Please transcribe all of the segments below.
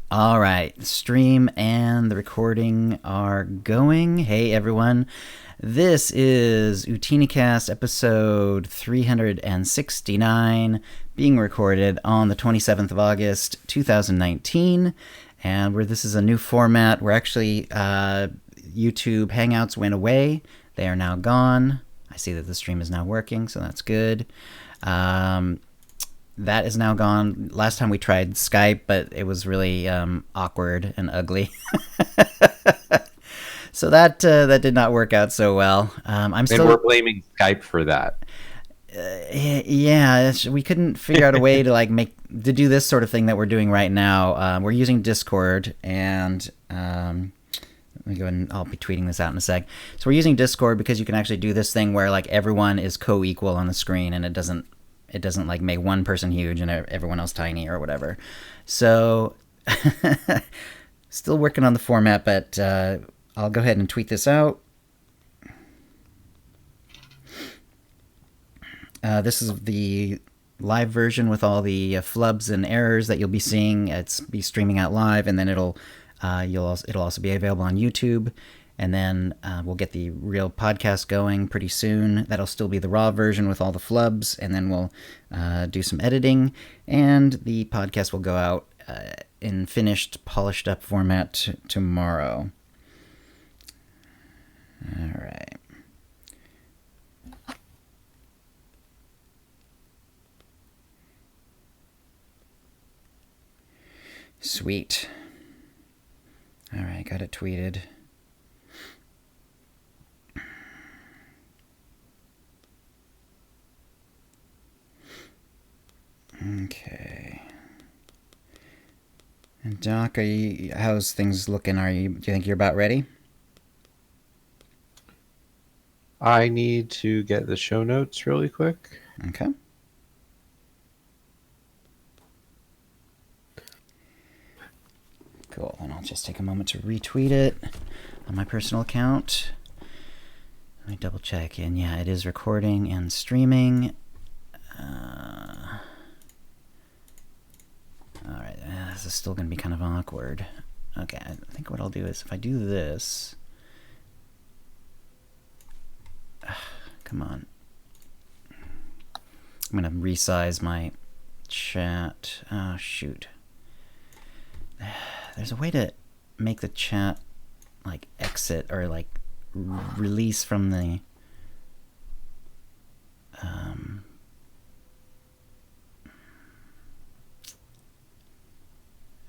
All right, stream and the recording are going. Hey everyone, this is OotiniCast episode 369, being recorded on the 27th of August 2019. And this is a new format. We're actually, YouTube Hangouts went away. They are now gone. I see that the stream is now working, so that's good. That is now gone. Last time we tried Skype, but it was really awkward and ugly. So that did not work out so well. And we're blaming Skype for that. Yeah, we couldn't figure out a way to to do this sort of thing that we're doing right now. We're using Discord, and let me go ahead and I'll be tweeting this out in a sec. So we're using Discord because you can actually do this thing where everyone is co-equal on the screen, and it doesn't make one person huge and everyone else tiny or whatever. So still working on the format, but I'll go ahead and tweet this out. This is the live version with all the flubs and errors that you'll be seeing. It's be streaming out live, and then it'll also be available on YouTube. And then we'll get the real podcast going pretty soon. That'll still be the raw version with all the flubs, and then we'll do some editing, and the podcast will go out in finished, polished up format tomorrow. All right. Sweet. All right, got it tweeted. Okay. And Doc, how's things looking? Do you think you're about ready? I need to get the show notes really quick. Okay. Cool. And I'll just take a moment to retweet it on my personal account. Let me double check. And yeah, it is recording and streaming. Alright, this is still going to be kind of awkward. Okay, I think what I'll do is if I do this... come on. I'm going to resize my chat. Oh, shoot. There's a way to make the chat exit or release from the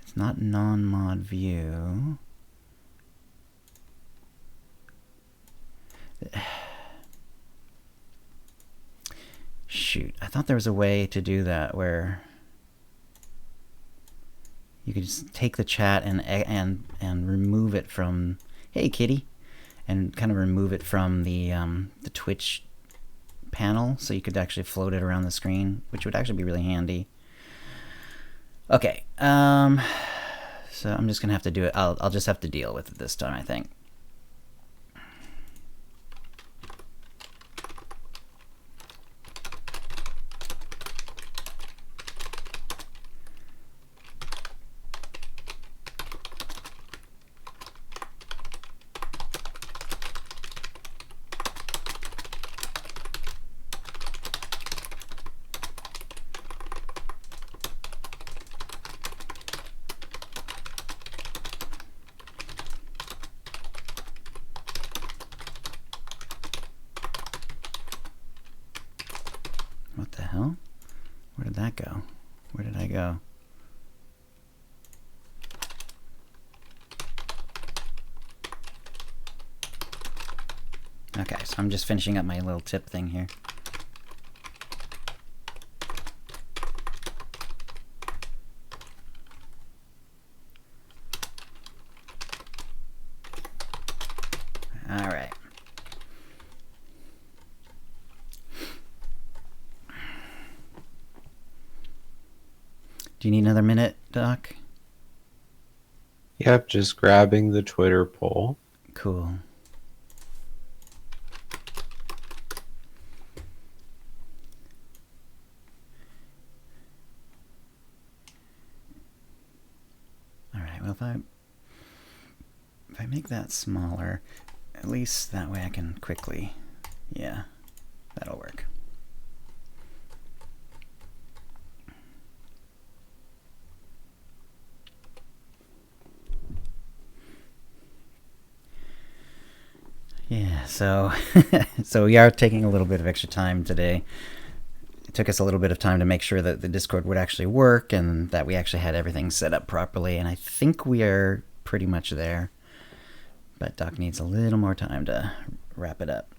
it's not non-mod view. Shoot, I thought there was a way to do that where you could just take the chat and remove it from, hey kitty, and kind of remove it from the Twitch panel, so you could actually float it around the screen, which would actually be really handy. Okay, so I'm just gonna have to do it. I'll just have to deal with it this time, I think. What the hell? Where did that go? Where did I go? Okay, so I'm just finishing up my little tip thing here. All right. Do you need another minute, Doc? Yep, just grabbing the Twitter poll. Cool. if I make that smaller, at least that way I can quickly, yeah, that'll work. Yeah, so so we are taking a little bit of extra time today. It took us a little bit of time to make sure that the Discord would actually work and that we actually had everything set up properly, and I think we are pretty much there. But Doc needs a little more time to wrap it up.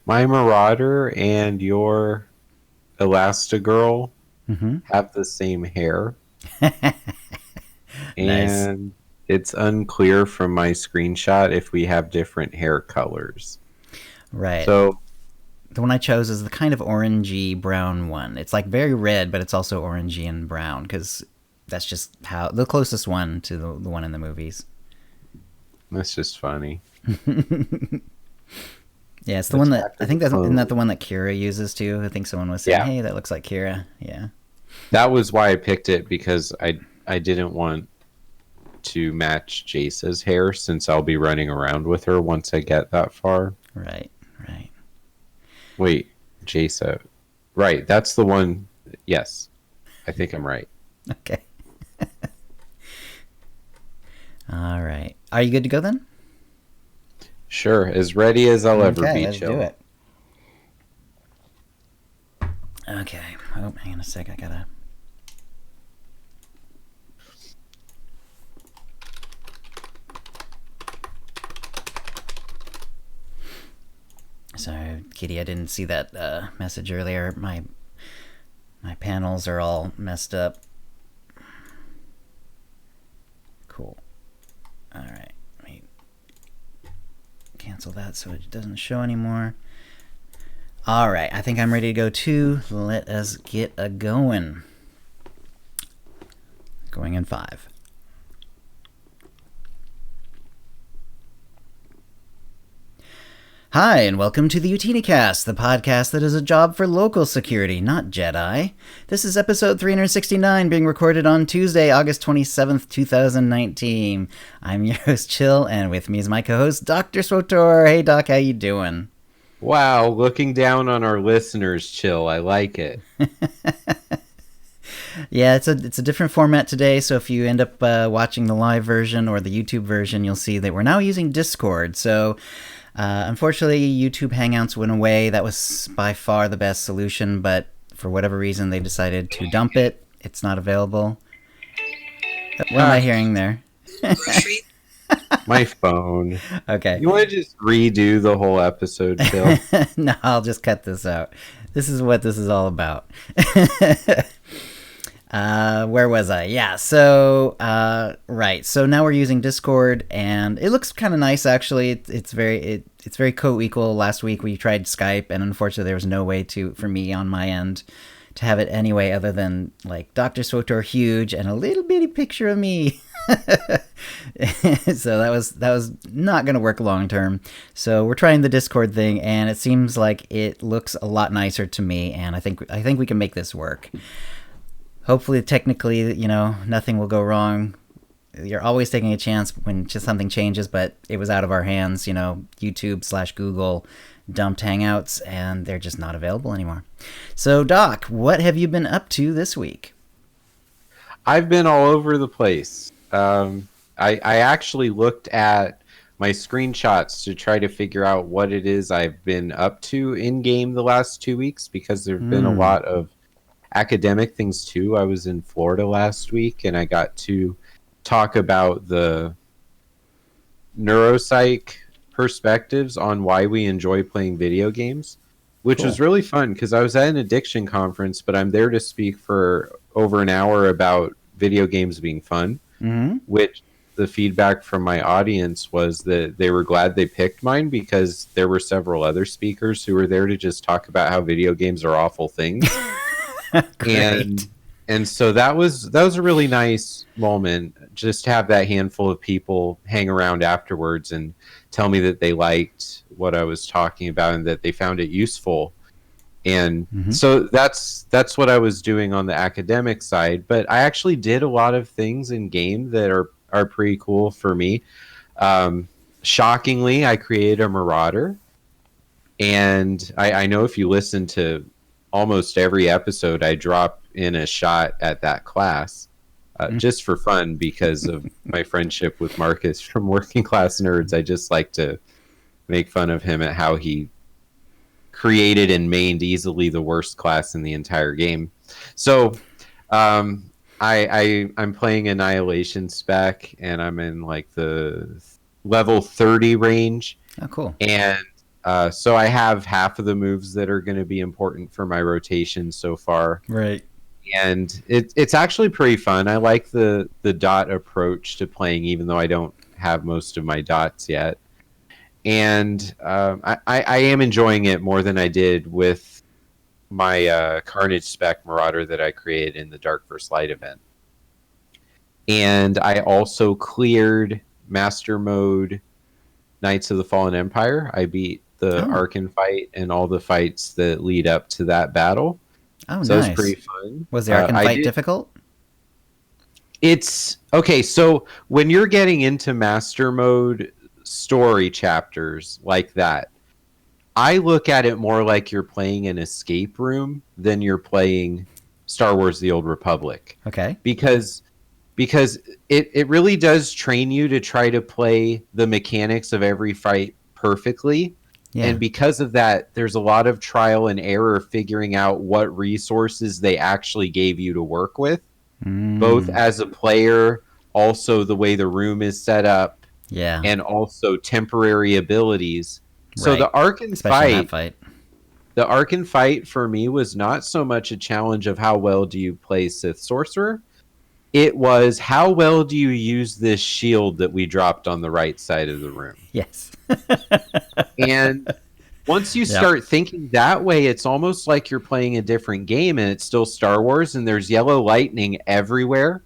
My Marauder and your Elastigirl have the same hair. Nice. And it's unclear from my screenshot if we have different hair colors. Right. So the one I chose is the kind of orangey brown one. It's like very red, but it's also orangey and brown because that's just how the closest one to the one in the movies. That's just funny. Yeah, it's the one that I think isn't that the one that Kira uses too. I think someone was saying, "Hey, that looks like Kira." Yeah. That was why I picked it, because I didn't want to match Jace's hair since I'll be running around with her once I get that far. Right. Wait, Jace. Right, that's the one. Yes, I think I'm right. Okay. All right. Are you good to go then? Sure, as ready as I'll ever be, let's Chill. Do it. Okay. Oh, hang on a sec. I gotta... Sorry, Kitty, I didn't see that message earlier. My panels are all messed up. Cool. All right. Let me cancel that so it doesn't show anymore. All right. I think I'm ready to go too. Let us get a going. Going in 5. Hi, and welcome to the OotiniCast, the podcast that is a job for local security, not Jedi. This is episode 369, being recorded on Tuesday, August 27th, 2019. I'm your host, Chill, and with me is my co-host, Dr SWTOR. Hey, Doc, how you doing? Wow, looking down on our listeners, Chill. I like it. Yeah, it's a different format today, so if you end up watching the live version or the YouTube version, you'll see that we're now using Discord, so... unfortunately, YouTube Hangouts went away. That was by far the best solution, but for whatever reason, they decided to dump it. It's not available. What am I hearing there? My phone. Okay. You want to just redo the whole episode, Phil? No, I'll just cut this out. This is what this is all about. Where was I? Yeah, so, right. So now we're using Discord, and it looks kind of nice, actually. It's very co-equal. Last week we tried Skype, and unfortunately there was no way for me on my end to have it anyway other than, like, Dr. SWTOR huge and a little bitty picture of me. So that was not going to work long term. So we're trying the Discord thing, and it seems like it looks a lot nicer to me, and I think we can make this work. Hopefully, technically, nothing will go wrong. You're always taking a chance when just something changes, but it was out of our hands. YouTube/Google dumped Hangouts, and they're just not available anymore. So, Doc, what have you been up to this week? I've been all over the place. I actually looked at my screenshots to try to figure out what it is I've been up to in-game the last 2 weeks, because there have been a lot of academic things too. I was in Florida last week, and I got to talk about the neuropsych perspectives on why we enjoy playing video games, which was really fun because I was at an addiction conference, but I'm there to speak for over an hour about video games being fun, which the feedback from my audience was that they were glad they picked mine because there were several other speakers who were there to just talk about how video games are awful things. And so that was a really nice moment, just to have that handful of people hang around afterwards and tell me that they liked what I was talking about and that they found it useful. And Mm-hmm. so that's what I was doing on the academic side. But I actually did a lot of things in game that are pretty cool for me. Shockingly, I created a Marauder. And I know if you listen to almost every episode, I drop in a shot at that class just for fun because of my friendship with Marcus from Working Class Nerds. I just like to make fun of him at how he created and mained easily the worst class in the entire game. So I'm playing Annihilation spec, and I'm in like the level 30 range. Oh, cool. And so I have half of the moves that are going to be important for my rotation so far. Right. And it's actually pretty fun. I like the dot approach to playing, even though I don't have most of my dots yet. And I am enjoying it more than I did with my Carnage spec Marauder that I created in the Dark vs. Light event. And I also cleared Master Mode Knights of the Fallen Empire. I beat the Arkan fight and all the fights that lead up to that battle. Oh, so nice. It was pretty fun. Was the Arkan fight difficult? It's okay. So when you're getting into Master Mode story chapters like that, I look at it more like you're playing an escape room than you're playing Star Wars: The Old Republic. Okay. Because it really does train you to try to play the mechanics of every fight perfectly. Yeah. And because of that, there's a lot of trial and error figuring out what resources they actually gave you to work with, both as a player, also the way the room is set up, and also temporary abilities. So the Arkan fight, the Arkan fight for me was not so much a challenge of how well do you play Sith Sorcerer. It was how well do you use this shield that we dropped on the right side of the room. Yes. And once you start thinking that way, it's almost like you're playing a different game, and it's still Star Wars, and there's yellow lightning everywhere.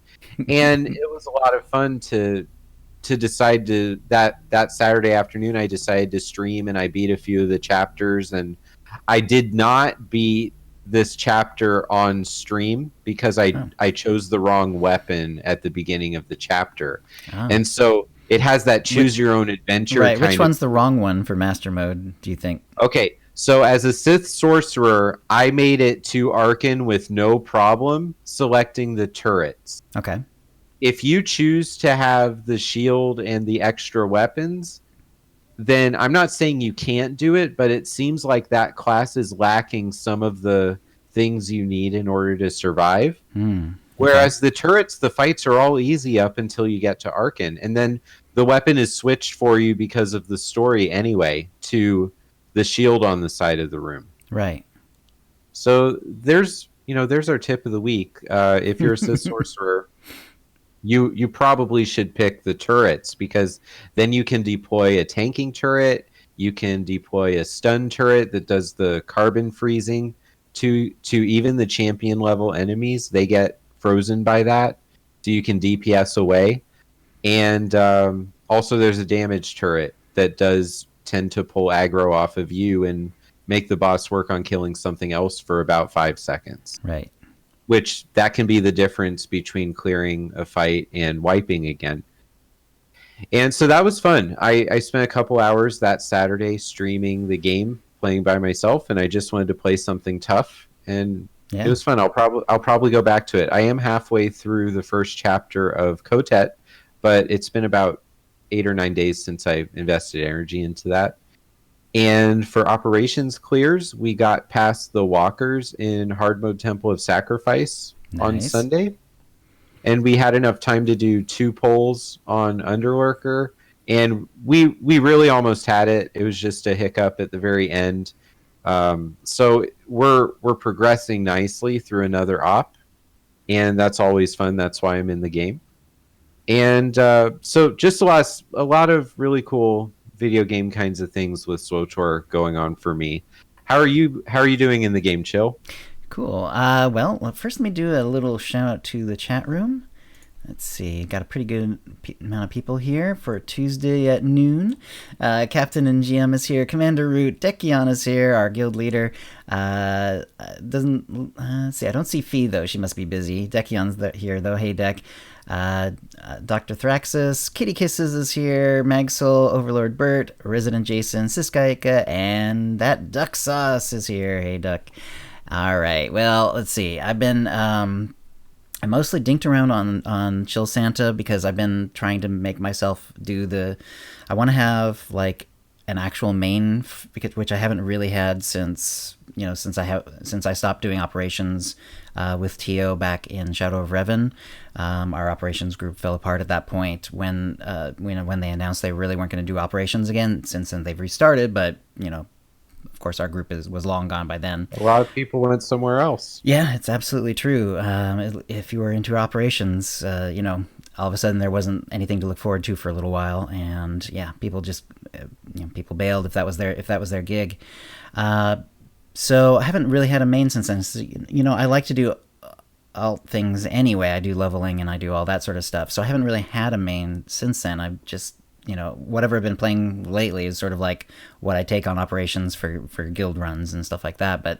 And it was a lot of fun to decide to that Saturday afternoon. I decided to stream, and I beat a few of the chapters, and I did not beat this chapter on stream because I chose the wrong weapon at the beginning of the chapter. And so it has that choose your own adventure. Right. Which one's the wrong one for Master Mode, do you think? Okay. So as a Sith Sorcerer, I made it to Arkan with no problem selecting the turrets. Okay. If you choose to have the shield and the extra weapons, then I'm not saying you can't do it, but it seems like that class is lacking some of the things you need in order to survive. Whereas the turrets, the fights are all easy up until you get to Arkan. And then the weapon is switched for you because of the story anyway to the shield on the side of the room. Right. So there's our tip of the week. If you're a Sith Sorcerer, you probably should pick the turrets, because then you can deploy a tanking turret, you can deploy a stun turret that does the carbon freezing to even the champion level enemies. They get frozen by that, so you can DPS away. And also there's a damage turret that does tend to pull aggro off of you and make the boss work on killing something else for about 5 seconds. Right. Which that can be the difference between clearing a fight and wiping again. And so that was fun. I spent a couple hours that Saturday streaming the game, playing by myself, and I just wanted to play something tough, and it was fun. I'll probably go back to it. I am halfway through the first chapter of Kotet, but it's been about 8 or 9 days since I invested energy into that. And for operations clears, we got past the walkers in hard mode Temple of Sacrifice on Sunday. And we had enough time to do 2 polls on Underlurker. And we really almost had it. It was just a hiccup at the very end. So we're progressing nicely through another op. And that's always fun. That's why I'm in the game. And so just a lot of really cool video game kinds of things with SWTOR going on for me. How are you doing in the game, Chill? Cool. Well, first let me do a little shout out to the chat room. Let's see. Got a pretty good amount of people here for Tuesday at noon. Captain and GM is here. Commander Root. Dekion is here, our guild leader. Doesn't let's see. I don't see Fee though. She must be busy. Dekion's here though. Hey Dek. Dr. Thraxis, Kitty Kisses is here, Magsol, Overlord Bert, Resident Jason, Siskaika, and that Duck Sauce is here. Hey Duck. All right. Well, let's see. I've been I mostly dinked around on Chill Santa because I've been trying to make myself do the. I want to have like an actual main, which I haven't really had since I stopped doing operations with Tio back in Shadow of Revan. Our operations group fell apart at that point when they announced they really weren't going to do operations again. Since then they've restarted, but of course, our group was long gone by then. A lot of people went somewhere else. Yeah, it's absolutely true. If you were into operations, all of a sudden there wasn't anything to look forward to for a little while, and yeah, people just people bailed if that was their gig. So I haven't really had a main since then. I like to do all things anyway. I do leveling and I do all that sort of stuff. So I haven't really had a main since then. I've just whatever I've been playing lately is sort of like what I take on operations for guild runs and stuff like that. But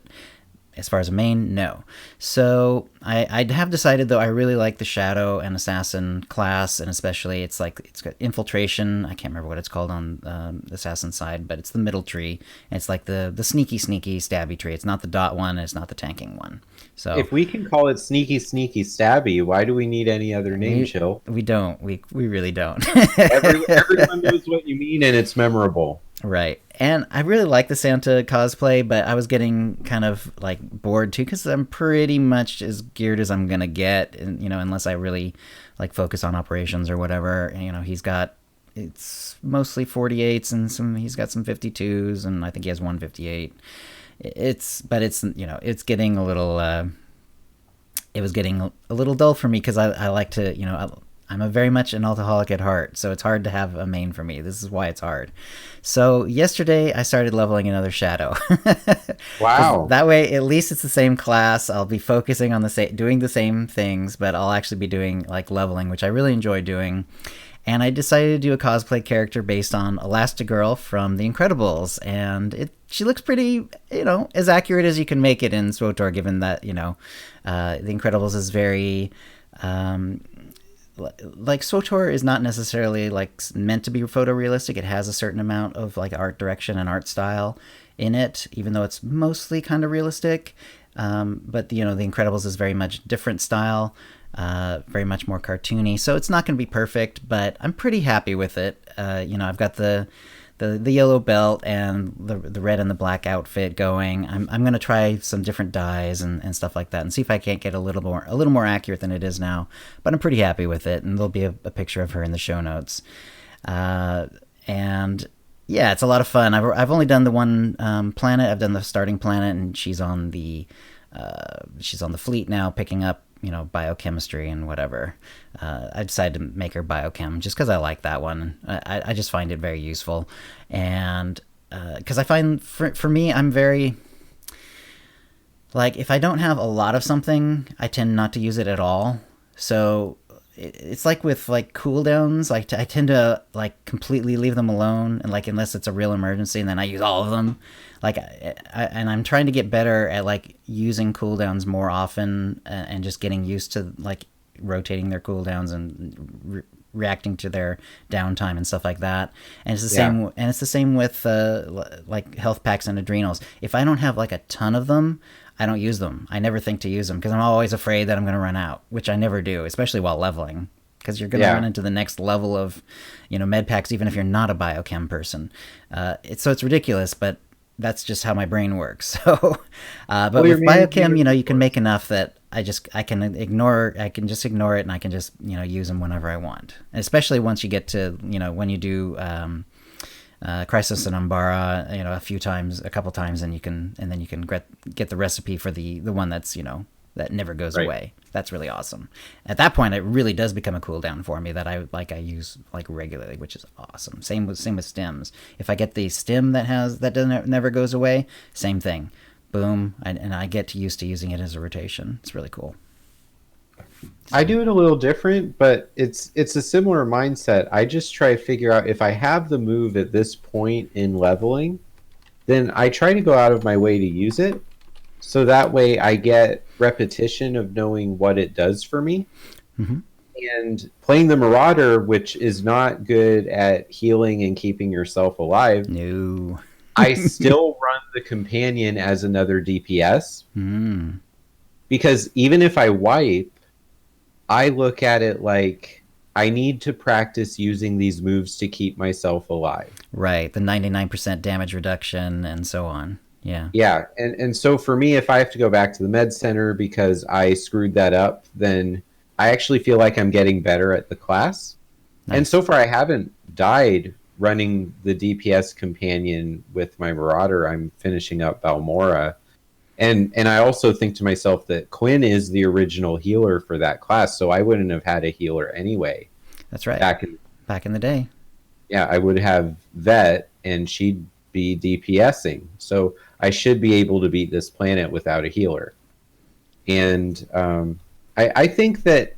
as far as a main, no. So I have decided, though, I really like the Shadow and Assassin class, and especially it's got Infiltration. I can't remember what it's called on the Assassin side, but it's the middle tree. And it's like the sneaky stabby tree. It's not the dot one, and it's not the tanking one. So if we can call it sneaky stabby, why do we need any other name, Chill? We don't. We really don't. Everyone knows what you mean, and it's memorable. Right. And I really like the Santa cosplay, but I was getting kind of like bored too, because I'm pretty much as geared as I'm gonna get, and unless I really like focus on operations or whatever. It's mostly 48s and he's got some 52s, and I think he has 158. It's getting a little it was getting a little dull for me, because I like to I'm a very much an alcoholic at heart, so it's hard to have a main for me. This is why it's hard. So yesterday I started leveling another Shadow. Wow. That way, at least it's the same class. I'll be focusing on doing the same things, but I'll actually be doing like leveling, which I really enjoy doing. And I decided to do a cosplay character based on Elastigirl from The Incredibles, and she looks pretty, as accurate as you can make it in SWTOR, given that The Incredibles is very. Like SWTOR is not necessarily like meant to be photorealistic. It has a certain amount of like art direction and art style in it, even though it's mostly kind of realistic. But The Incredibles is very much different style, very much more cartoony. So it's not going to be perfect, but I'm pretty happy with it. I've got the yellow belt and the red and the black outfit going. I'm gonna try some different dyes and stuff like that, and see if I can't get a little more accurate than it is now. But I'm pretty happy with it, and there'll be a picture of her in the show notes. And yeah, it's a lot of fun. I've only done the one planet. I've done the starting planet, and she's on the fleet now, picking up biochemistry and whatever. I decided to make her biochem just because I like that one. I just find it very useful, and because I find for me, I'm very like, if I don't have a lot of something, I tend not to use it at all. So it's like with like cooldowns, like I tend to like completely leave them alone, and like unless it's a real emergency, and then I use all of them. Like and I'm trying to get better at like using cooldowns more often, and just getting used to like rotating their cooldowns and reacting to their downtime and stuff like that. And it's the same. And it's the same with like health packs and adrenals. If I don't have like a ton of them, I don't use them. I never think to use them because I'm always afraid that I'm going to run out, which I never do, especially while leveling, because you're going to run into the next level of, med packs, even if you're not a biochem person. So it's ridiculous, but that's just how my brain works. So, but with biochem, you can make enough that I can just ignore it, and I can just, use them whenever I want. And especially once you get to, when you do, Crisis and Umbara, a couple times, and then you can get the recipe for the one that's, that never goes away. That's really awesome. At that point, it really does become a cooldown for me that I use like regularly, which is awesome. Same with stims. If I get the stim that never goes away, same thing. Boom, and I get used to using it as a rotation. It's really cool. I do it a little different, but it's a similar mindset. I just try to figure out if I have the move at this point in leveling, then I try to go out of my way to use it. So that way I get repetition of knowing what it does for me. Mm-hmm. And playing the Marauder, which is not good at healing and keeping yourself alive, No. I still run the companion as another DPS. Mm. Because even if I wipe, I look at it like I need to practice using these moves to keep myself alive. Right, the 99% damage reduction and so on. Yeah. Yeah, and so for me, if I have to go back to the med center because I screwed that up, then I actually feel like I'm getting better at the class. Nice. And so far, I haven't died running the DPS companion with my Marauder. I'm finishing up Balmora. And I also think to myself that Quinn is the original healer for that class, so I wouldn't have had a healer anyway. That's right. Back in the day. Yeah, I would have Vet, and she'd be DPSing. So I should be able to beat this planet without a healer. And I think that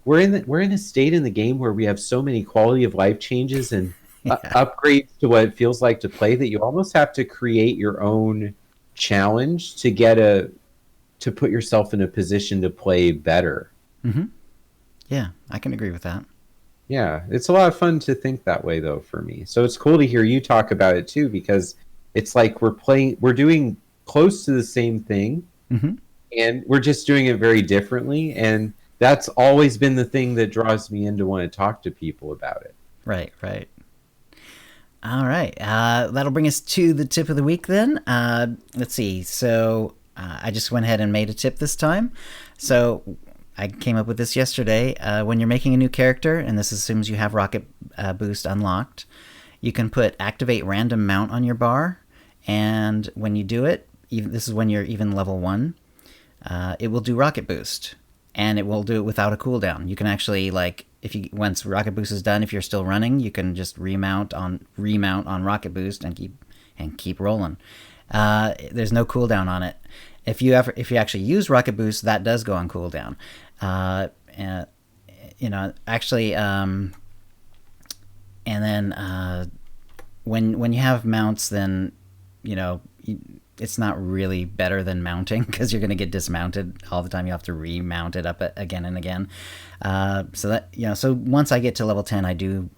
we're in a state in the game where we have so many quality of life changes and upgrades to what it feels like to play that you almost have to create your own challenge to to put yourself in a position to play better. Mm-hmm. Yeah, I can agree with that. Yeah, it's a lot of fun to think that way though for me. So it's cool to hear you talk about it too, because it's like we're doing close to the same thing, mm-hmm. and we're just doing it very differently. And that's always been the thing that draws me in to want to talk to people about it. Right. All right. That'll bring us to the tip of the week then. Let's see. So I just went ahead and made a tip this time. So I came up with this yesterday. When you're making a new character, and this assumes you have Rocket Boost unlocked, you can put Activate Random Mount on your bar. And when you do it, this is when you're even level 1, it will do Rocket Boost. And it will do it without a cooldown. You can actually, like, once Rocket Boost is done, if you're still running, you can just remount on Rocket Boost and keep rolling. There's no cooldown on it. If you actually use Rocket Boost, that does go on cooldown. Actually, and then when you have mounts, then it's not really better than mounting because you're going to get dismounted all the time. You have to remount it up again and again. So once I get to level 10,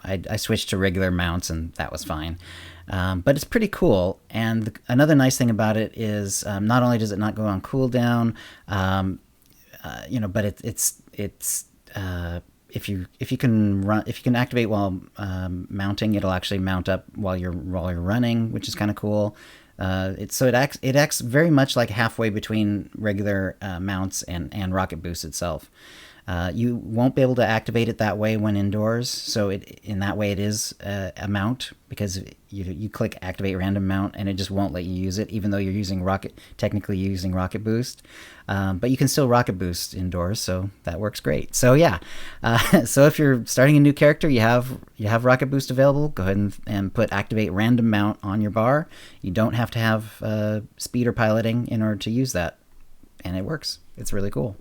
I switch to regular mounts, and that was fine. But it's pretty cool. And another nice thing about it is not only does it not go on cooldown, but it's if you can activate while mounting, it'll actually mount up while you're running, which is kind of cool. It acts very much like halfway between regular mounts and Rocket Boost itself. You won't be able to activate it that way when indoors, so in that way it is a mount, because you click Activate Random Mount and it just won't let you use it, even though you're technically using Rocket Boost. But you can still Rocket Boost indoors, so that works great. So yeah, so if you're starting a new character, you have Rocket Boost available, go ahead and put Activate Random Mount on your bar. You don't have to have speed or piloting in order to use that, and it works. It's really cool.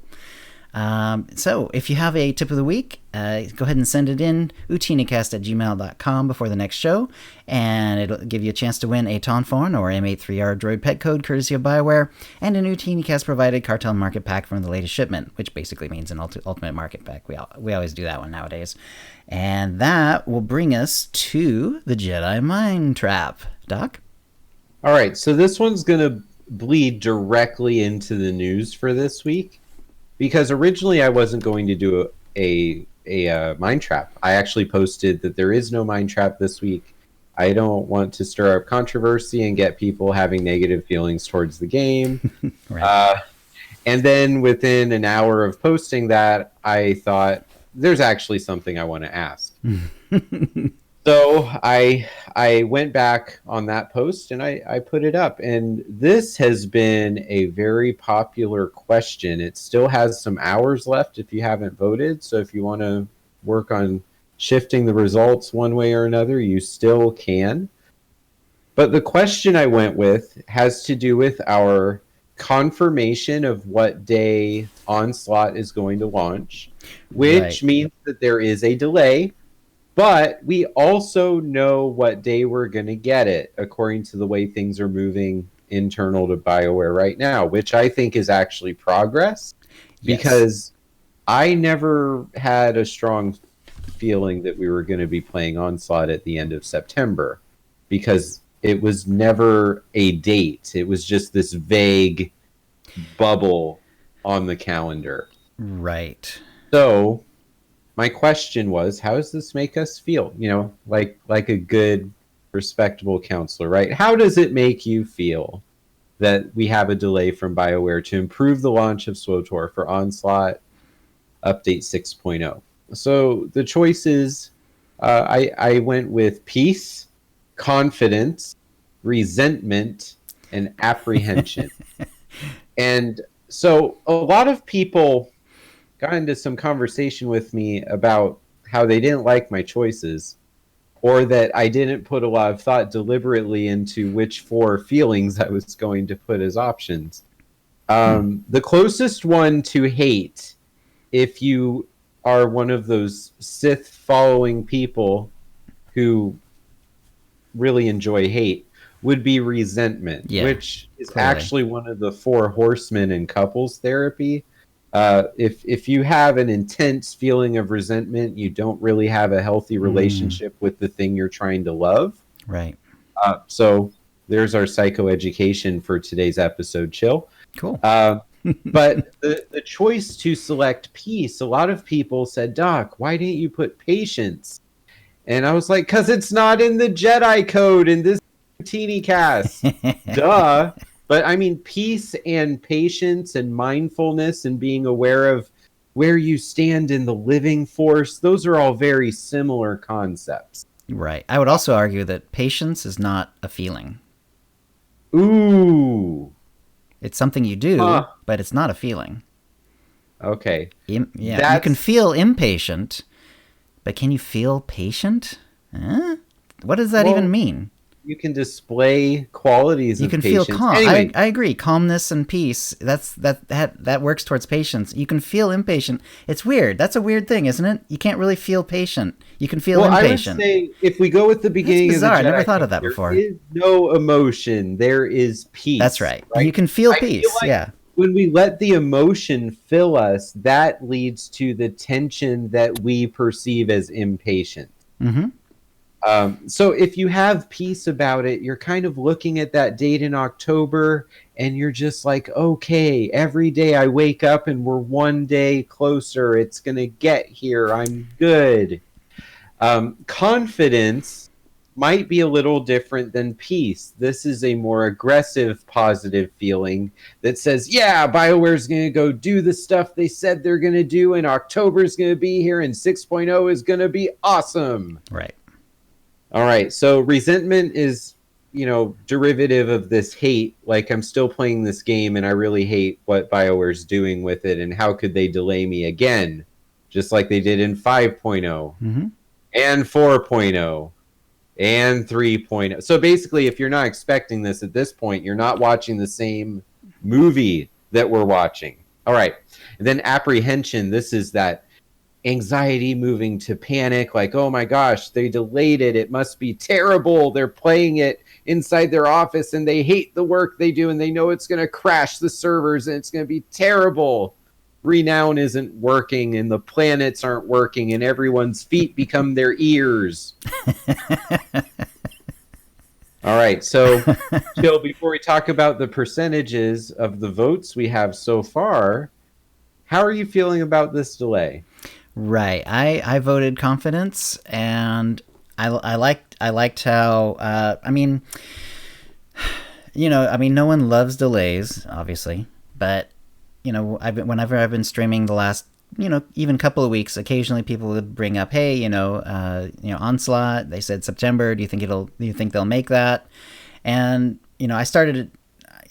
So if you have a tip of the week, go ahead and send it in, OotiniCast@gmail.com before the next show, and it'll give you a chance to win a Tonphorn or M83R droid pet code courtesy of BioWare, and an OotiniCast provided Cartel Market Pack from the latest shipment, which basically means an Ultimate Market Pack. We always do that one nowadays. And that will bring us to the Jedi Mind Trap. Doc? All right, so this one's going to bleed directly into the news for this week. Because originally I wasn't going to do a mind trap. I actually posted that there is no mind trap this week. I don't want to stir up controversy and get people having negative feelings towards the game. Right. And then within an hour of posting that, I thought, there's actually something I want to ask. So I went back on that post and I put it up. And this has been a very popular question. It still has some hours left if you haven't voted. So if you want to work on shifting the results one way or another, you still can. But the question I went with has to do with our confirmation of what day Onslaught is going to launch. which Right. means that there is a delay. But we also know what day we're going to get it, according to the way things are moving internal to BioWare right now, which I think is actually progress, Yes. because I never had a strong feeling that we were going to be playing Onslaught at the end of September, because it was never a date. It was just this vague bubble on the calendar. Right. So my question was, how does this make us feel? Like a good, respectable counselor, right? How does it make you feel that we have a delay from BioWare to improve the launch of SWTOR for Onslaught Update 6.0? So the choices, I went with peace, confidence, resentment, and apprehension. And so a lot of people got into some conversation with me about how they didn't like my choices, or that I didn't put a lot of thought deliberately into which four feelings I was going to put as options. The closest one to hate, if you are one of those Sith following people who really enjoy hate, would be resentment, Yeah. which is Clearly. actually one of the four horsemen in couples therapy. If you have an intense feeling of resentment, you don't really have a healthy relationship with the thing you're trying to love. Right. So there's our psychoeducation for today's episode, Chill. Cool. But the choice to select peace, a lot of people said, Doc, why didn't you put patience? And I was like, because it's not in the Jedi code in this OotiniCast. Duh. But I mean, peace and patience and mindfulness and being aware of where you stand in the living force, those are all very similar concepts. Right. I would also argue that patience is not a feeling. Ooh. It's something you do, Huh. but it's not a feeling. Okay. Yeah, you can That's feel impatient, but can you feel patient? Huh? What does that even well, mean? you can display qualities You of can feel patience. calm. Anyway, I agree. Calmness and peace. That works towards patience. You can feel impatient. It's weird. That's a weird thing, isn't it? You can't really feel patient. You can feel well, I would impatient. say if we go with the That's beginning of the bizarre. I never Jedi thought of Code, that there before. is no emotion. There is That's peace, right. You right? can feel I feel peace. like Yeah. when we let the emotion fill us, that leads to the tension that we perceive as impatient. Mm-hmm. So if you have peace about it, you're kind of looking at that date in October and you're just like, okay, every day I wake up and we're one day closer. It's going to get here. I'm good. Confidence might be a little different than peace. This is a more aggressive, positive feeling that says, yeah, BioWare's going to go do the stuff they said they're going to do, and October's going to be here, and 6.0 is going to be awesome. Right. All right, so resentment is, derivative of this hate. Like, I'm still playing this game, and I really hate what BioWare's doing with it, and how could they delay me again, just like they did in 5.0 Mm-hmm. and 4.0 and 3.0. So basically, if you're not expecting this at this point, you're not watching the same movie that we're watching. All right, and then apprehension. This is that anxiety moving to panic, like, oh my gosh, they delayed it, it must be terrible, they're playing it inside their office and they hate the work they do and they know it's going to crash the servers and it's going to be terrible. Renown isn't working and the planets aren't working and everyone's feet become their ears. All right, so Jill, before we talk about the percentages of the votes we have so far, how are you feeling about this delay? Right. I voted confidence, and I liked how I mean, no one loves delays, obviously, but whenever I've been streaming the last even couple of weeks, occasionally people would bring up, hey, Onslaught. They said September. Do you think they'll make that? And I started.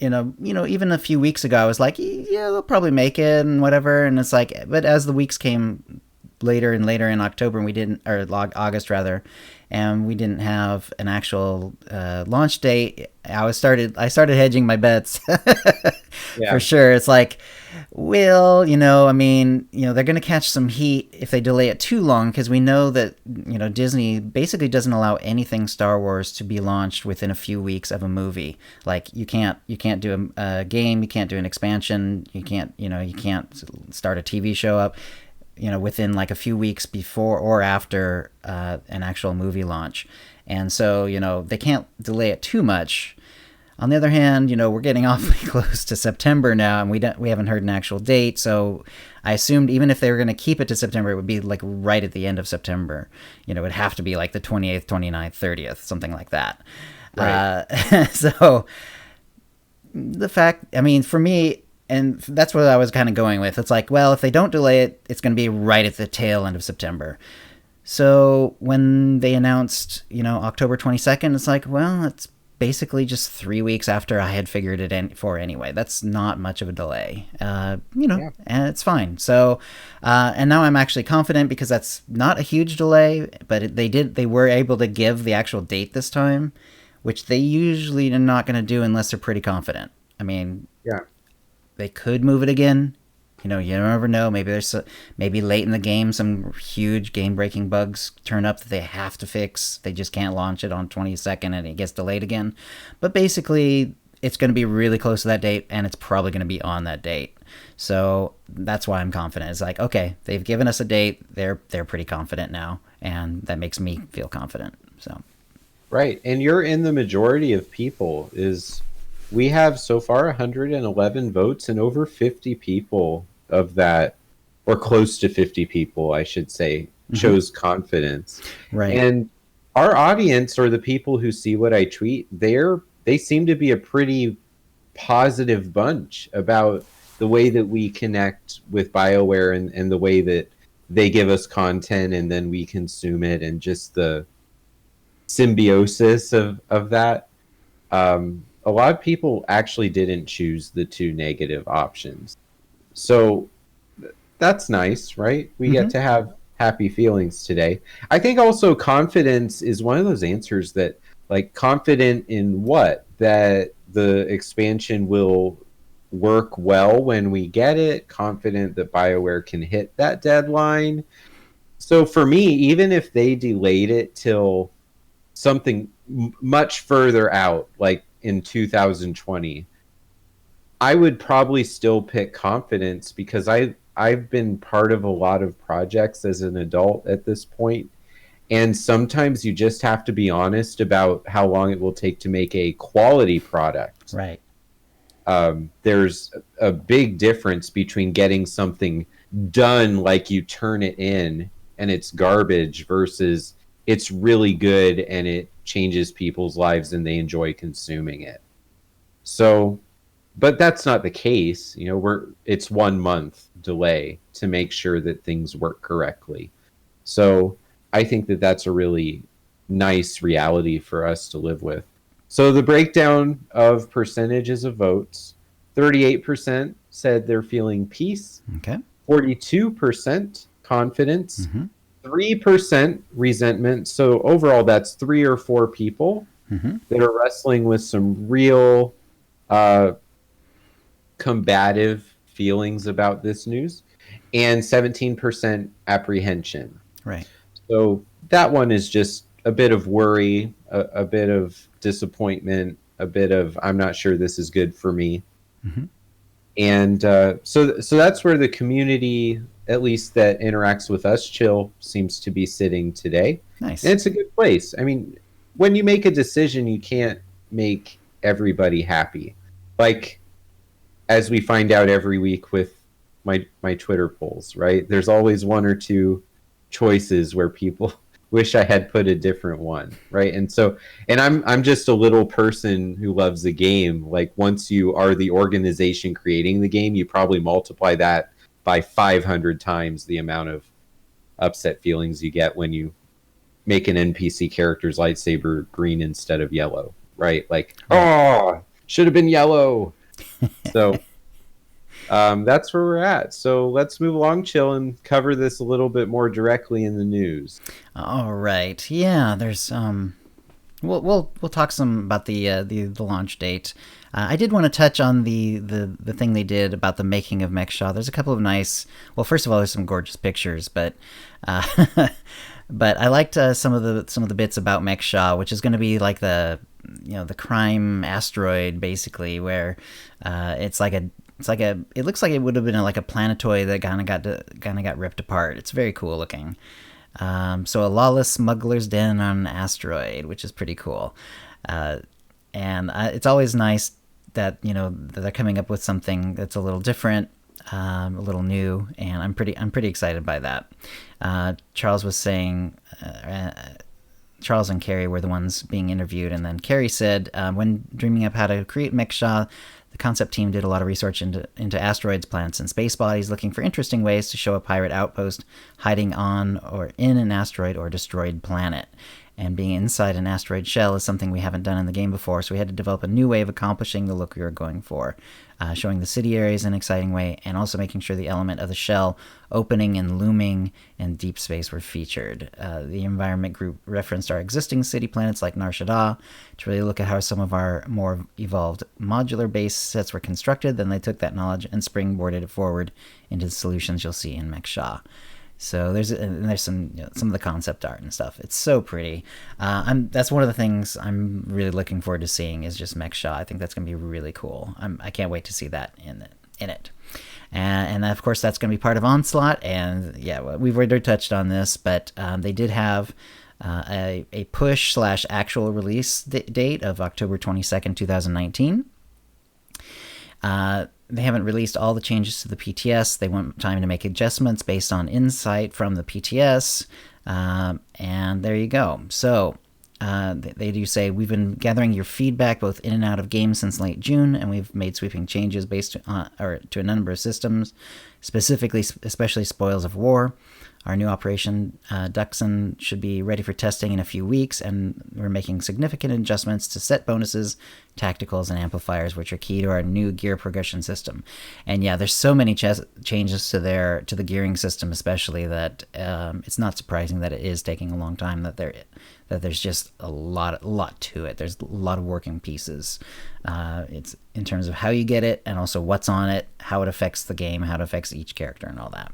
Even a few weeks ago, I was like, yeah, they'll probably make it and whatever. And it's like, but as the weeks came later and later in October, and we didn't, or August rather, and we didn't have an actual launch date. I started hedging my bets for sure. It's like, well, I mean, they're going to catch some heat if they delay it too long, because we know that Disney basically doesn't allow anything Star Wars to be launched within a few weeks of a movie. Like you can't do a game, you can't do an expansion, you can't start a TV show up within like a few weeks before or after an actual movie launch. And so, they can't delay it too much. On the other hand, we're getting awfully close to September now, and we haven't heard an actual date. So I assumed even if they were going to keep it to September, it would be like right at the end of September. It would have to be like the 28th, 29th, 30th, something like that. Right. So the fact, I mean, for me, and that's what I was kind of going with. It's like, well, if they don't delay it, it's going to be right at the tail end of September. So when they announced, October 22nd, it's like, well, it's basically just 3 weeks after I had figured it in for anyway. That's not much of a delay, and it's fine. So, and now I'm actually confident because that's not a huge delay, but they were able to give the actual date this time, which they usually are not going to do unless they're pretty confident. I mean, they could move it again. You never know. Maybe late in the game, some huge game-breaking bugs turn up that they have to fix. They just can't launch it on 22nd, and it gets delayed again. But basically, it's going to be really close to that date, and it's probably going to be on that date. So that's why I'm confident. It's like, okay, they've given us a date. They're pretty confident now, and that makes me feel confident. So, right, and you're in the majority of people. We have so far 111 votes, and over 50 people of that, or close to 50 people, I should say, chose confidence. Right. And our audience, or the people who see what I tweet, they seem to be a pretty positive bunch about the way that we connect with BioWare and the way that they give us content and then we consume it, and just the symbiosis of that. A lot of people actually didn't choose the two negative options. So that's nice, right? We get to have happy feelings today. I think also confidence is one of those answers that, like, confident in what? That the expansion will work well when we get it, confident that BioWare can hit that deadline. So for me, even if they delayed it till something much further out, like in 2020, I would probably still pick confidence, because I've been part of a lot of projects as an adult at this point, and sometimes you just have to be honest about how long it will take to make a quality product. Right. There's a big difference between getting something done, like you turn it in and it's garbage, versus it's really good and it changes people's lives and they enjoy consuming it. So, but that's not the case. It's 1 month delay to make sure that things work correctly. So I think that that's a really nice reality for us to live with. So the breakdown of percentages of votes: 38% said they're feeling peace. Okay. 42% confidence. 3% resentment. So overall, that's 3 or 4 people that are wrestling with some real combative feelings about this news, and 17% apprehension. Right. So that one is just a bit of worry, a bit of disappointment, a bit of, I'm not sure this is good for me. And so that's where the community, at least that interacts with us, Chill, seems to be sitting today. Nice. And it's a good place. I mean, when you make a decision, you can't make everybody happy. Like, as we find out every week with my Twitter polls, right? There's always 1 or 2 choices where people wish I had put a different one, right? And I'm just a little person who loves the game. Like, once you are the organization creating the game, you probably multiply that by 500 times the amount of upset feelings you get when you make an NPC character's lightsaber green instead of yellow, right? Like, oh, should have been yellow. So That's where we're at. So let's move along, chill, and cover this a little bit more directly in the news. All right. Yeah, there's we'll talk some about the launch date. I did want to touch on the thing they did about the making of Mech-Shaw. There's a couple of nice. Well, first of all, there's some gorgeous pictures, but uh, but I liked some of the bits about Mech-Shaw, which is going to be like the crime asteroid basically, where it looks like it would have been like a planetoid that kind of got ripped apart. It's very cool looking. So a lawless smuggler's den on an asteroid, which is pretty cool. And it's always nice that that they're coming up with something that's a little different, a little new, and I'm pretty excited by that. Charles was saying. Charles and Carrie were the ones being interviewed, and then Carrie said, when dreaming up how to create Mech-Shaw, the concept team did a lot of research into asteroids, planets, and space bodies, looking for interesting ways to show a pirate outpost hiding on or in an asteroid or destroyed planet. And being inside an asteroid shell is something we haven't done in the game before, so we had to develop a new way of accomplishing the look we were going for, showing the city areas in an exciting way, and also making sure the element of the shell opening and looming in deep space were featured. The environment group referenced our existing city planets like Nar Shaddaa to really look at how some of our more evolved modular base sets were constructed. Then they took that knowledge and springboarded it forward into the solutions you'll see in Mech-Shaw. So there's some some of the concept art and stuff. It's so pretty. That's one of the things I'm really looking forward to seeing is just Mech-Shaw. I think that's going to be really cool. I can't wait to see that in it. And of course that's going to be part of Onslaught. And yeah, we've already touched on this, but they did have a push / actual release date of October 22nd, 2019. They haven't released all the changes to the PTS. They want time to make adjustments based on insight from the PTS. And there you go. So they do say, we've been gathering your feedback both in and out of games since late June, and we've made sweeping changes based on, or to a number of systems, especially Spoils of War. Our new operation, Duxon, should be ready for testing in a few weeks, and we're making significant adjustments to set bonuses, tacticals, and amplifiers, which are key to our new gear progression system. And yeah, there's so many changes to the gearing system, especially that it's not surprising that it is taking a long time. That there's just a lot to it. There's a lot of working pieces. It's in terms of how you get it, and also what's on it, how it affects the game, how it affects each character, and all that.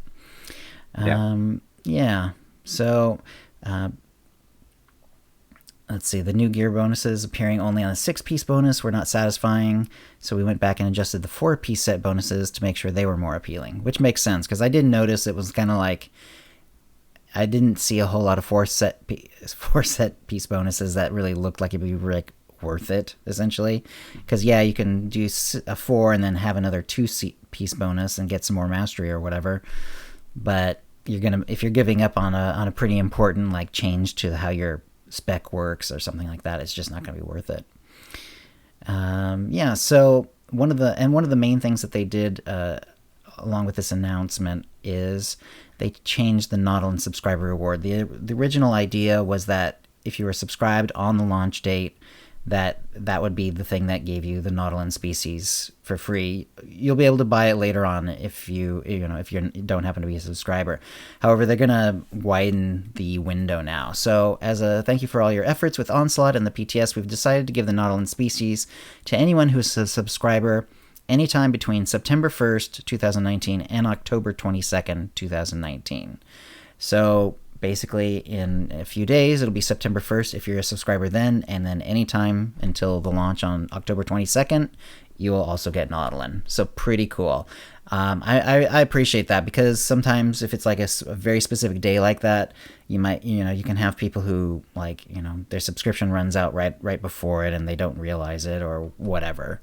Yeah. So, let's see. The new gear bonuses appearing only on a 6-piece bonus were not satisfying, so we went back and adjusted the 4-piece set bonuses to make sure they were more appealing, which makes sense because I did notice it was kind of like I didn't see a whole lot of 4 set piece bonuses that really looked like it'd be like worth it, essentially. Because yeah, you can do a 4 and then have another 2-piece bonus and get some more mastery or whatever, but if you're giving up on a pretty important like change to how your spec works or something like that, it's just not going to be worth it. So one of the main things that they did along with this announcement is they changed the Nautilin subscriber reward. The original idea was that if you were subscribed on the launch date, that would be the thing that gave you the Nautilin species for free. You'll be able to buy it later on if you don't happen to be a subscriber. However, they're gonna widen the window now. So as a thank you for all your efforts with Onslaught and the PTS, we've decided to give the Nautilin species to anyone who's a subscriber anytime between September 1st, 2019 and October 22nd, 2019. So basically, in a few days, it'll be September 1st if you're a subscriber then, and then anytime until the launch on October 22nd, you will also get Nautilin. So pretty cool. I appreciate that because sometimes if it's like a very specific day like that, you can have people who their subscription runs out right before it and they don't realize it or whatever.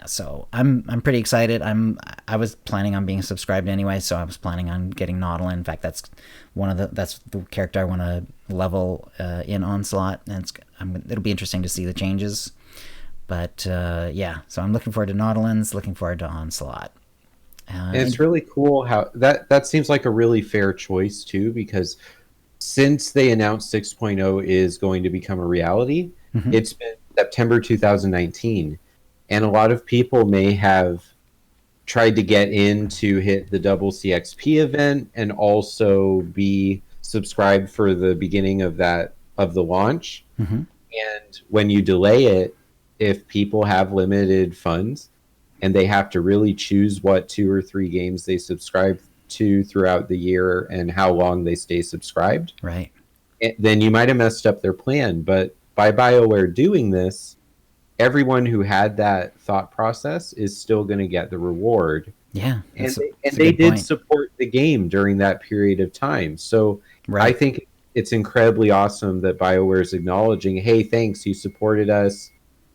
So I'm pretty excited. I was planning on being subscribed anyway, so I was planning on getting Nautilin. In fact, that's the character I want to level in Onslaught, and it'll be interesting to see the changes. But so I'm looking forward to Nautilins, looking forward to Onslaught. And it's really cool how that seems like a really fair choice too, because since they announced 6.0 is going to become a reality, it's been September 2019. And a lot of people may have tried to get in to hit the double CXP event and also be subscribed for the beginning of the launch. Mm-hmm. And when you delay it, if people have limited funds and they have to really choose what 2 or 3 games they subscribe to throughout the year and how long they stay subscribed, Right. then you might have messed up their plan. But by BioWare doing this, everyone who had that thought process is still going to get the reward. Yeah. And That's they a good did point. support the game during that period of time. So I Right. think it's incredibly awesome that BioWare is acknowledging, hey, thanks, you supported us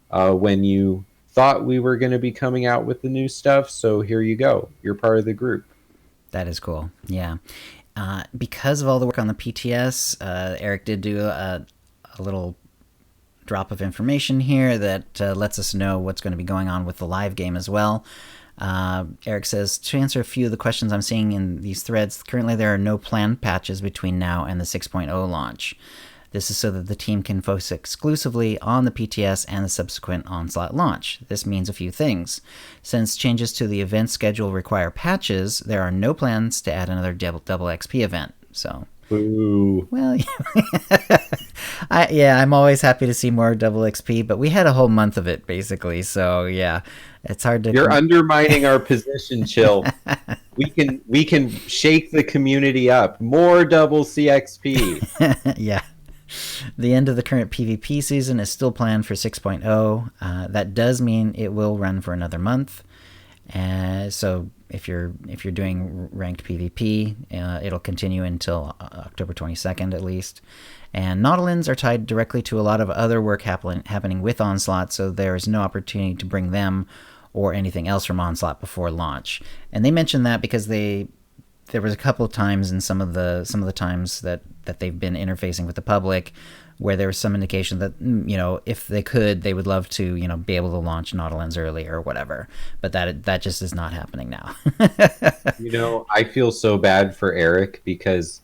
when you thought we were going to be coming out with the new stuff. So here you go. You're part of the group. That is cool. Yeah. Because of all the work on the PTS, Eric did do a little drop of information here that lets us know what's going to be going on with the live game as well. Eric says, to answer a few of the questions I'm seeing in these threads, currently there are no planned patches between now and the 6.0 launch. This is so that the team can focus exclusively on the PTS and the subsequent Onslaught launch. This means a few things. Since changes to the event schedule require patches, there are no plans to add another double XP event. So, Ooh. well, I'm always happy to see more double XP, but we had a whole month of it basically. So yeah, it's hard to. You're undermining our position, Chill. We can shake the community up. More double CXP. Yeah. The end of the current PvP season is still planned for 6.0. That does mean it will run for another month. So if you're doing ranked PvP, it'll continue until October 22nd at least. And Nautilins are tied directly to a lot of other work happening with Onslaught, so there is no opportunity to bring them or anything else from Onslaught before launch. And they mentioned that because there was a couple of times in some of the times that they've been interfacing with the public where there was some indication that, if they could, they would love to, be able to launch Nautilins early or whatever. But that just is not happening now. I feel so bad for Eric because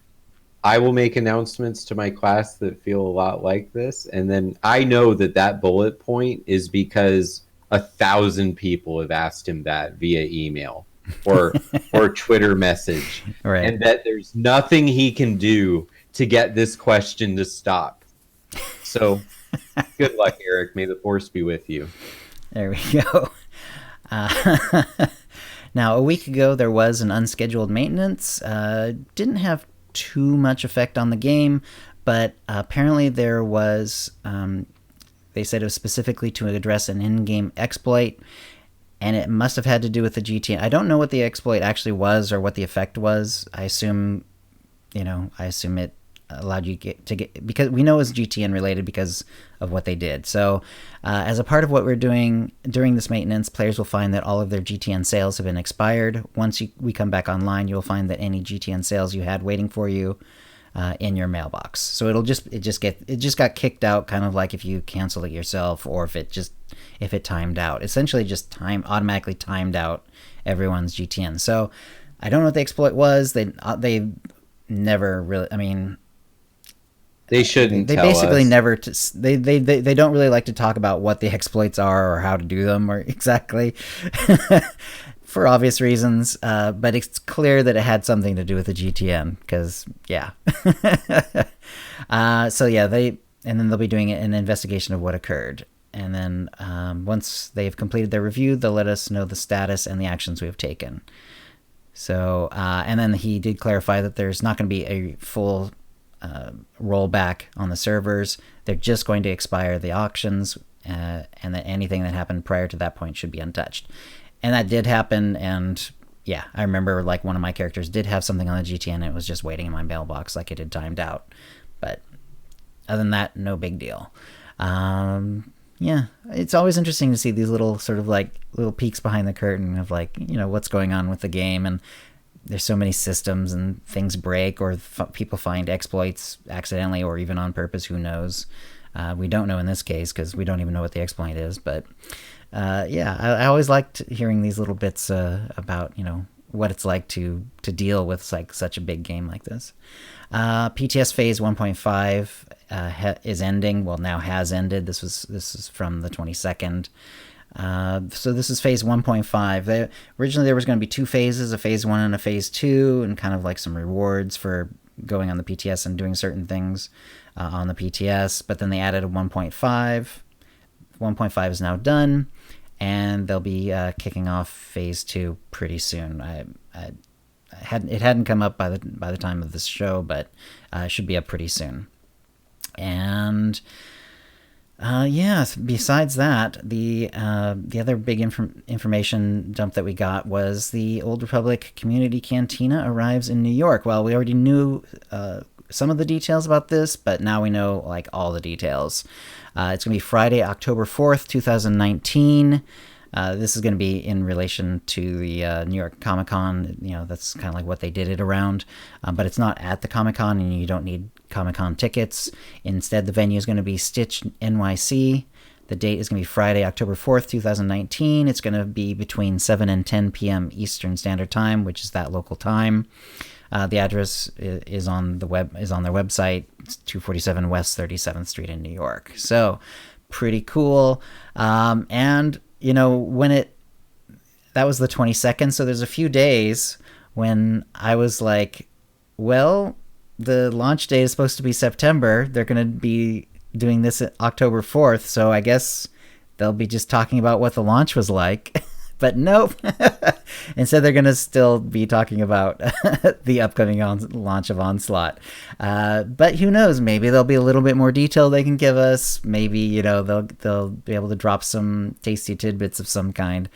I will make announcements to my class that feel a lot like this. And then I know that bullet point is because 1,000 people have asked him that via email or Twitter message. Right. And that there's nothing he can do to get this question to stop. So good luck, Eric. May the force be with you. There we go. Now, a week ago, there was an unscheduled maintenance. Didn't have too much effect on the game, but apparently there was, they said it was specifically to address an in-game exploit, and it must have had to do with the GTN. I don't know what the exploit actually was or what the effect was. I assume it allowed you to get, because we know it was GTN related because of what they did. So as a part of what we're doing during this maintenance, players will find that all of their GTN sales have been expired. Once we come back online, you'll find that any GTN sales you had waiting for you in your mailbox. So it just got kicked out, kind of like if you cancel it yourself or if it timed out. Essentially just automatically timed out everyone's GTN. So I don't know what the exploit was. They never really, they shouldn't. They tell basically us. never. They don't really like to talk about what the exploits are or how to do them or exactly, for obvious reasons. But it's clear that it had something to do with the GTN because yeah. So yeah, and then they'll be doing an investigation of what occurred, and then once they've completed their review, they'll let us know the status and the actions we have taken. So and then he did clarify that there's not going to be a full rollback on the servers. They're just going to expire the auctions, and that anything that happened prior to that point should be untouched. And that did happen, and yeah, I remember like one of my characters did have something on the GTN and it was just waiting in my mailbox like it had timed out. But other than that, no big deal. Yeah, it's always interesting to see these little sort of like little peeks behind the curtain of like, what's going on with the game. And there's so many systems and things break or people find exploits accidentally or even on purpose. Who knows? We don't know in this case because we don't even know what the exploit is. But yeah, I always liked hearing these little bits about, what it's like to deal with like such a big game like this. PTS phase 1.5 is ending. Well, now has ended. This is from the 22nd. So this is phase 1.5. Originally there was going to be two phases, a phase 1 and a phase 2, and kind of like some rewards for going on the PTS and doing certain things on the PTS. But then they added a 1.5. 1.5 is now done, and they'll be kicking off phase 2 pretty soon. It hadn't come up by the time of this show, but it should be up pretty soon. And yeah, besides that, the other big information dump that we got was the Old Republic Community Cantina arrives in New York. Well, we already knew some of the details about this, but now we know like all the details. It's going to be Friday, October 4th, 2019. This is going to be in relation to the New York Comic Con. You know, that's kind of like what they did it around. But it's not at the Comic Con, and you don't need Comic Con tickets. Instead, the venue is going to be Stitch NYC. The date is going to be Friday, October 4th, 2019. It's going to be between 7 and 10 p.m. Eastern Standard Time, which is that local time. The address is on their website. It's 247 West 37th Street in New York. So, pretty cool. And you know, that was the 22nd, so there's a few days when I was like, well, the launch date is supposed to be September. They're going to be doing this October 4th, so I guess they'll be just talking about what the launch was like. But nope. Instead, they're going to still be talking about the upcoming launch of Onslaught. But who knows? Maybe there'll be a little bit more detail they can give us. Maybe, you know, they'll be able to drop some tasty tidbits of some kind.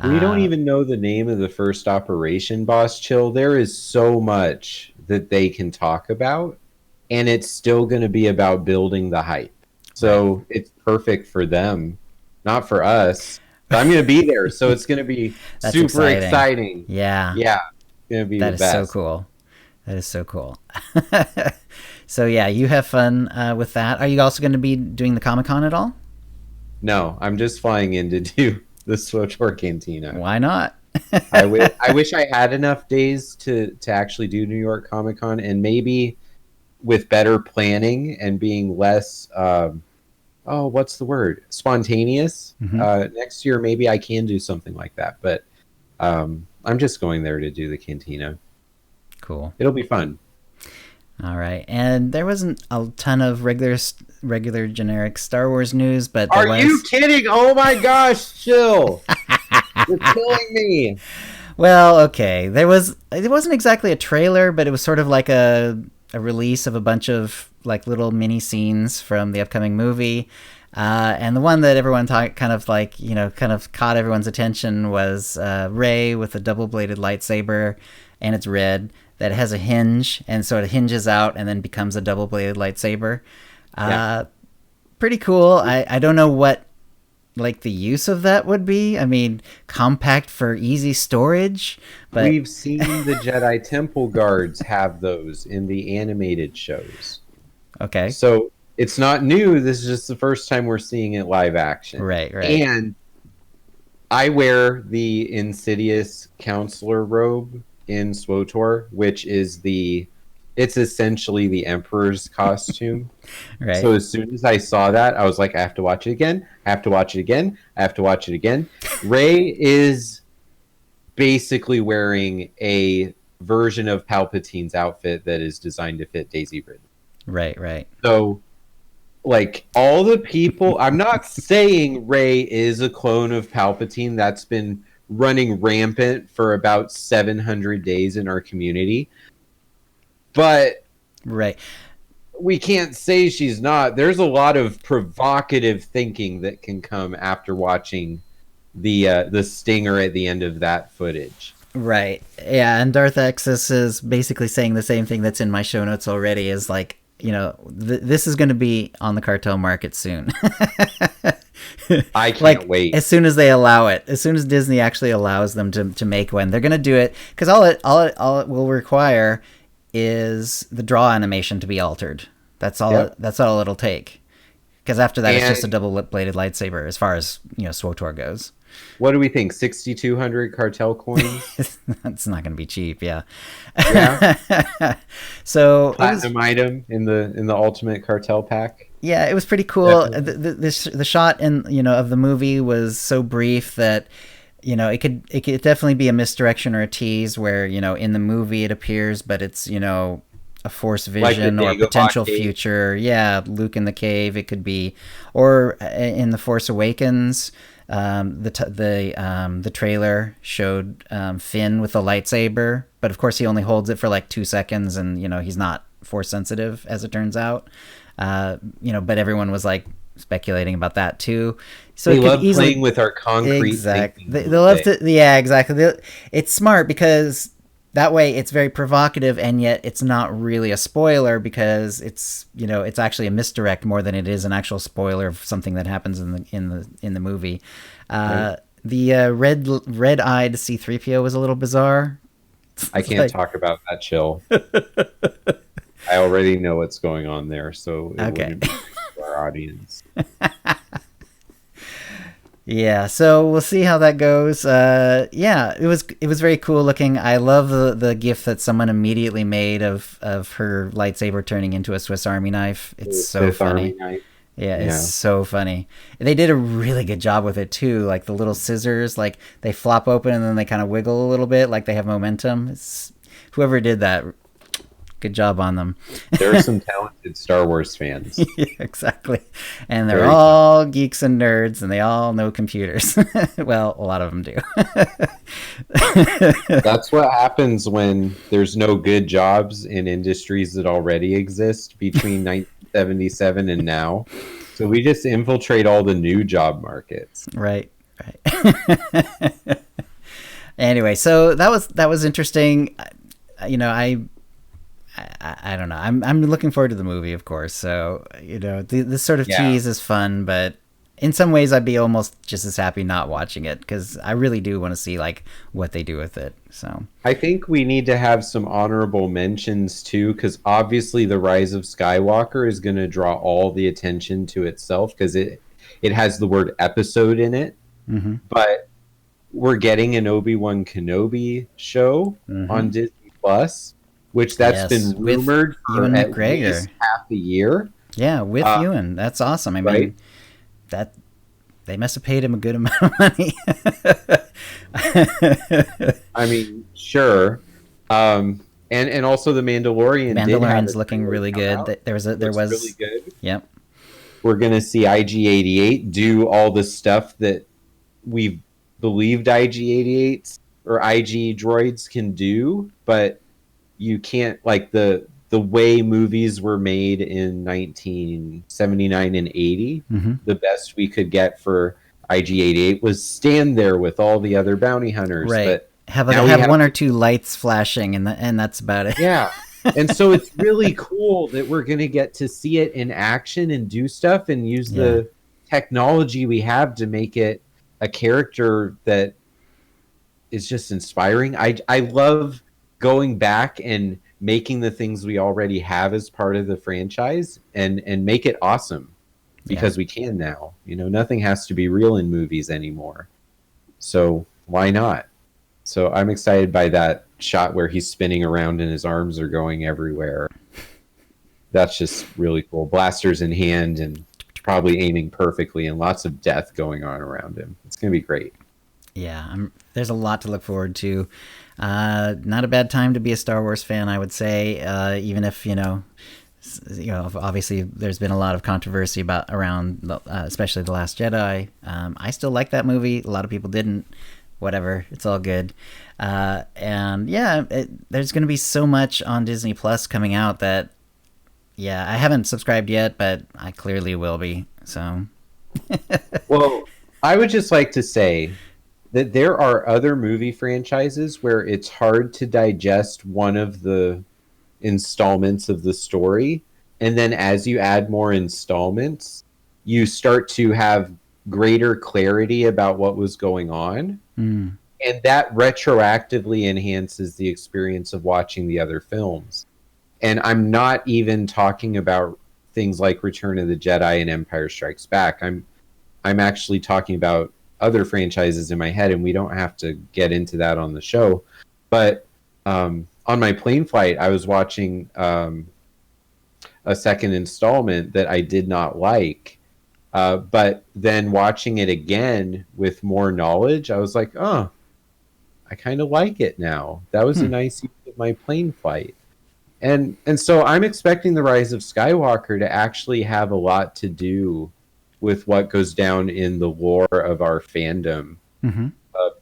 We don't even know the name of the first operation, Boss Chill. There is so much that they can talk about, and it's still going to be about building the hype. So it's perfect for them, not for us. But I'm going to be there, so it's going to be super exciting. Yeah. Yeah. It's going to be the best. That is so cool. That is so cool. So, yeah, you have fun with that. Are you also going to be doing the Comic-Con at all? No, I'm just flying in to do the SWTOR Cantina. Why not? I wish I had enough days to actually do New York Comic-Con, and maybe with better planning and being less... what's the word? Spontaneous. Next year, maybe I can do something like that. But I'm just going there to do the Cantina. Cool. It'll be fun. All right. And there wasn't a ton of regular generic Star Wars news, but Are you kidding? Oh my gosh, chill. You're killing me. Well, okay. It wasn't exactly a trailer, but it was sort of like a release of a bunch of like little mini scenes from the upcoming movie. And the one that everyone kind of caught everyone's attention was Rey with a double-bladed lightsaber, and it's red, that has a hinge, and so it hinges out and then becomes a double-bladed lightsaber. Pretty cool. I don't know what like the use of that would be. I mean, compact for easy storage, but we've seen the Jedi Temple guards have those in the animated shows. Okay. So it's not new. This is just the first time we're seeing it live action. Right. And I wear the Insidious counselor robe in SWTOR, which is it's essentially the Emperor's costume. Right. So as soon as I saw that, I was like, I have to watch it again. I have to watch it again. I have to watch it again. Rey is basically wearing a version of Palpatine's outfit that is designed to fit Daisy Ridley. Right. So, like, all the people... I'm not saying Rey is a clone of Palpatine. That's been running rampant for about 700 days in our community. But... Right. We can't say she's not. There's a lot of provocative thinking that can come after watching the stinger at the end of that footage. Right. Yeah, and Darth Exis is basically saying the same thing that's in my show notes already, is like, you know, this is going to be on the cartel market soon. I can't wait. As soon as they allow it, as soon as Disney actually allows them to make one, they're going to do it, because all it will require is the draw animation to be altered. That's all. Yep. That's all it'll take. Because after that, it's just a double-bladed lightsaber, as far as, you know, SWTOR goes. What do we think? 6,200 cartel coins? That's not going to be cheap. Yeah. Yeah. So platinum item in the ultimate cartel pack. Yeah, it was pretty cool. The shot in of the movie was so brief that it could definitely be a misdirection or a tease where in the movie it appears, but it's a Force vision or potential future. Yeah, Luke in the cave. It could be, or in the Force Awakens. The trailer showed Finn with a lightsaber, but of course he only holds it for like 2 seconds, and he's not Force sensitive, as it turns out. But everyone was like speculating about that too. So they love playing with our concrete. Exactly. They love to. Yeah, exactly. It's smart because that way it's very provocative, and yet it's not really a spoiler because it's it's actually a misdirect more than it is an actual spoiler of something that happens in the movie. Right. The red-eyed C-3PO was a little bizarre. I can't talk about that, Chill. I already know what's going on there, so it wouldn't be for our audience. Yeah, so we'll see how that goes. Yeah, it was very cool looking. I love the gif that someone immediately made of her lightsaber turning into a Swiss Army knife. It's so funny. Yeah, it's so funny. And they did a really good job with it too. Like the little scissors, like they flop open and then they kind of wiggle a little bit, like they have momentum. Whoever did that, good job on them. There are some talented Star Wars fans. Yeah, exactly. And they're all geeks and nerds, and they all know computers. Well, a lot of them do. That's what happens when there's no good jobs in industries that already exist between 1977 and now. So we just infiltrate all the new job markets. Right. Anyway, so that was interesting. I don't know. I'm looking forward to the movie, of course. So this sort of tease is fun, but in some ways, I'd be almost just as happy not watching it because I really do want to see like what they do with it. So I think we need to have some honorable mentions too, because obviously the Rise of Skywalker is going to draw all the attention to itself because it has the word episode in it. Mm-hmm. But we're getting an Obi-Wan Kenobi show on Disney Plus. Which that's been rumored for at least half a year. Yeah, with Ewan. That's awesome. I mean, that they must have paid him a good amount of money. I mean, sure. And also the Mandalorian. Mandalorian's looking really good. There was really good. Yep. We're gonna see IG-88 do all the stuff that we believed IG-88s or IG droids can do, but you can't, like the way movies were made in 1979 and 80, the best we could get for IG-88 was stand there with all the other bounty hunters. Right. But have one or two lights flashing and that's about it. Yeah. And so it's really cool that we're going to get to see it in action and do stuff and use the technology we have to make it a character that is just inspiring. I love going back and making the things we already have as part of the franchise and make it awesome because we can now. Nothing has to be real in movies anymore. So why not? So I'm excited by that shot where he's spinning around and his arms are going everywhere. That's just really cool. Blasters in hand and probably aiming perfectly and lots of death going on around him. It's going to be great. Yeah, there's a lot to look forward to. Not a bad time to be a Star Wars fan, I would say. Even if obviously there's been a lot of controversy around, especially The Last Jedi. I still like that movie. A lot of people didn't. Whatever, it's all good. And there's going to be so much on Disney Plus coming out that, I haven't subscribed yet, but I clearly will be. So, well, I would just like to say that there are other movie franchises where it's hard to digest one of the installments of the story. And then as you add more installments, you start to have greater clarity about what was going on. And that retroactively enhances the experience of watching the other films. And I'm not even talking about things like Return of the Jedi and Empire Strikes Back. I'm actually talking about other franchises in my head, and we don't have to get into that on the show. But on my plane flight, I was watching a second installment that I did not like. But then watching it again with more knowledge, I was like, oh, I kind of like it now. That was a nice use of my plane flight. And so I'm expecting the Rise of Skywalker to actually have a lot to do with what goes down in the lore of our fandom,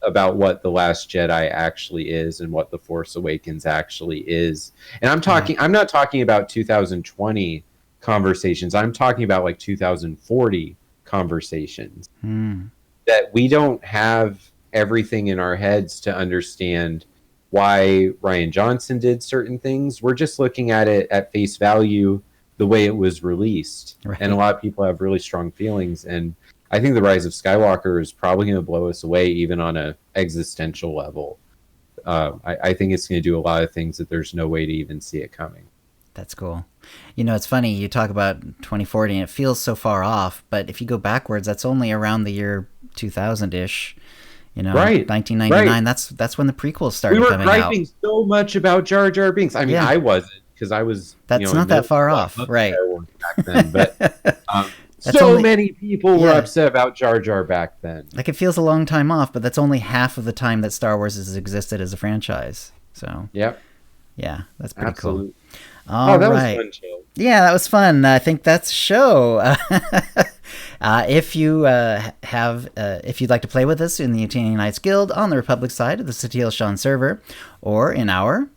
about what The Last Jedi actually is and what The Force Awakens actually is. And I'm not talking about 2020 conversations. I'm talking about like 2040 conversations. That we don't have everything in our heads to understand why Rian Johnson did certain things. We're just looking at it at face value, the way it was released. Right. And a lot of people have really strong feelings. And I think The Rise of Skywalker is probably going to blow us away, even on an existential level. I think it's going to do a lot of things that there's no way to even see it coming. That's cool. You know, it's funny, you talk about 2040 and it feels so far off, but if you go backwards, that's only around the year 2000-ish. You know, right, 1999. Right. That's when the prequels started coming out. We were griping so much about Jar Jar Binks. I mean, I wasn't, because I was. That's not that far off, right? Back then, but so many people were upset about Jar Jar back then. Like, it feels a long time off, but that's only half of the time that Star Wars has existed as a franchise. So. Yep. Yeah, that's pretty cool. That was fun, Jill. Yeah, that was fun. I think that's a show. If you if you'd like to play with us in the Utini Knights Guild on the Republic side of the Satil Shan server, or in our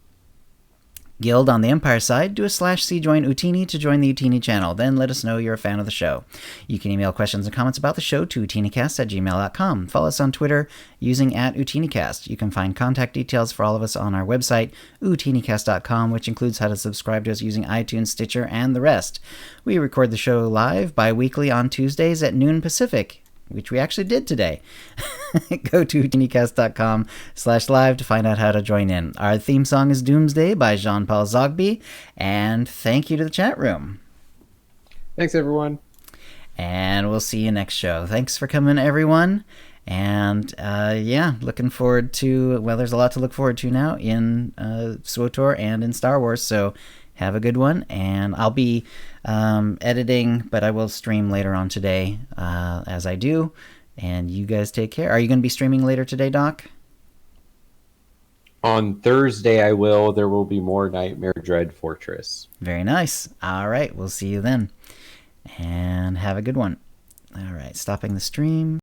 Guild on the Empire side, do a /c join Utini to join the Utini channel. Then let us know you're a fan of the show. You can email questions and comments about the show to utinicast@gmail.com. Follow us on Twitter using @utinicast. You can find contact details for all of us on our website, utinicast.com, which includes how to subscribe to us using iTunes, Stitcher, and the rest. We record the show live bi-weekly on Tuesdays at noon Pacific, which we actually did today. Go to utinicast.com/live to find out how to join in. Our theme song is Doomsday by Jean-Paul Zogby, and thank you to the chat room. Thanks, everyone. And we'll see you next show. Thanks for coming, everyone. And looking forward to, well, there's a lot to look forward to now in SWTOR and in Star Wars, so have a good one. And I'll be editing, but I will stream later on today as I do. And you guys take care. Are you going to be streaming later today, Doc? On Thursday, I will. There will be more Nightmare Dread Fortress. Very nice. All right. We'll see you then. And have a good one. All right. Stopping the stream.